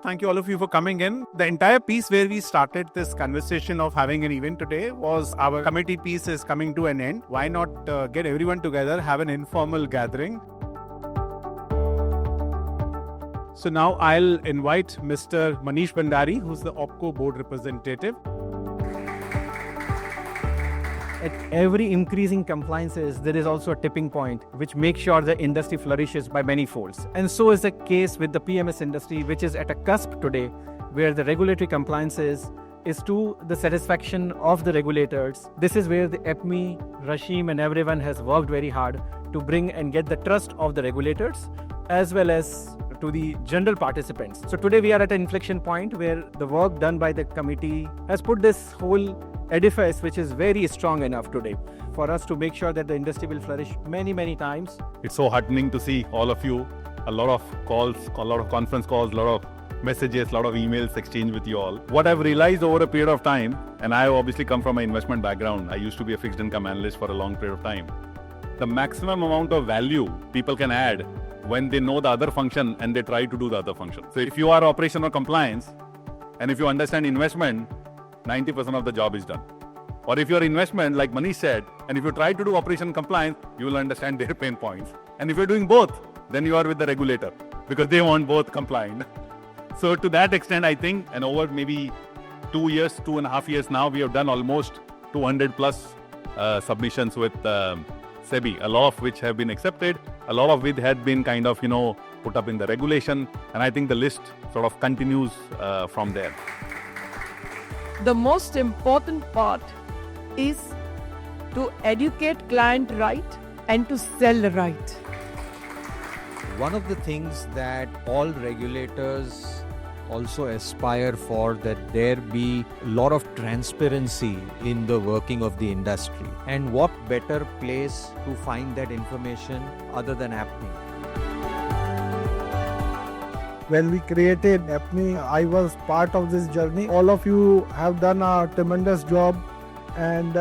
Thank you all of you for coming in. The entire piece where we started this conversation of having an event today was our committee piece is coming to an end. Why not get everyone together, have an informal gathering? So now I'll invite Mr. Manish Bhandari, who's the OPCO board representative. At every increasing compliances, there is also a tipping point which makes sure the industry flourishes by many folds. And so is the case with the PMS industry, which is at a cusp today where the regulatory compliances is to the satisfaction of the regulators. This is where the APMI, Rashim and everyone has worked very hard to bring and get the trust of the regulators as well as to the general participants. So today we are at an inflection point where the work done by the committee has put this whole edifice which is very strong enough today for us to make sure that the industry will flourish many times. It's so heartening to see all of you. A lot of calls, a lot of conference calls, a lot of messages, a lot of emails exchanged with you all. What I've realized over a period of time, and I obviously come from an investment background. I used to be a fixed income analyst for a long period of time. The maximum amount of value people can add when they know the other function and they try to do the other function. So if you are operational compliance and if you understand investment, 90% of the job is done. Or if you're investment, like Manish said, and if you try to do operation compliance, you will understand their pain points. And if you're doing both, then you are with the regulator because they want both compliant. So to that extent, I think, and over maybe 2.5 years now, we have done almost 200 plus submissions with SEBI, a lot of which have been accepted, a lot of which had been kind of, put up in the regulation. And I think the list sort of continues from there. The most important part is to educate client right and to sell right. One of the things that all regulators also aspire for, that there be a lot of transparency in the working of the industry. And what better place to find that information other than APMI? When we created APMI, I was part of this journey. All of you have done a tremendous job, and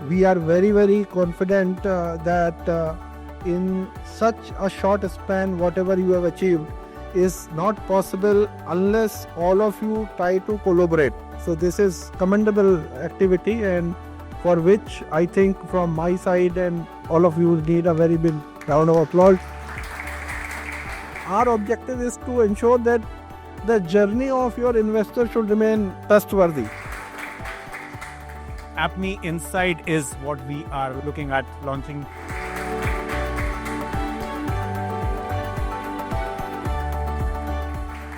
we are very confident that in such a short span, whatever you have achieved is not possible unless all of you try to collaborate. So this is commendable activity, and for which I think from my side and all of you need a very big round of applause. Our objective is to ensure that the journey of your investor should remain trustworthy. APMI Insight is what we are looking at launching.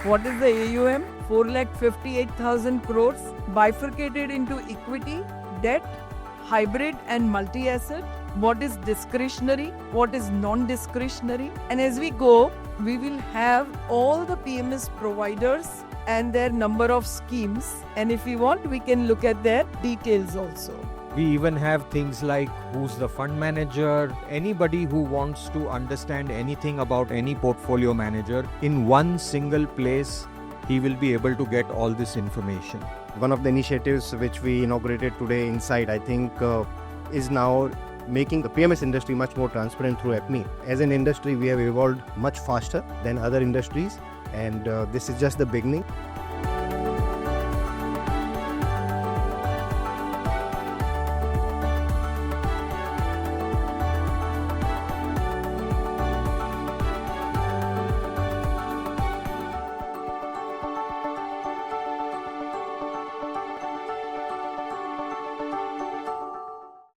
What is the AUM? 4,58,000 crores, bifurcated into equity, debt, hybrid and multi-asset. What is discretionary? What is non-discretionary? And as we go, we will have all the PMS providers and their number of schemes. And if we want, we can look at their details also. We even have things like who's the fund manager, anybody who wants to understand anything about any portfolio manager. In one single place, he will be able to get all this information. One of the initiatives which we inaugurated today, Insight, I think is now making the PMS industry much more transparent through APMI. As an industry, we have evolved much faster than other industries, and this is just the beginning.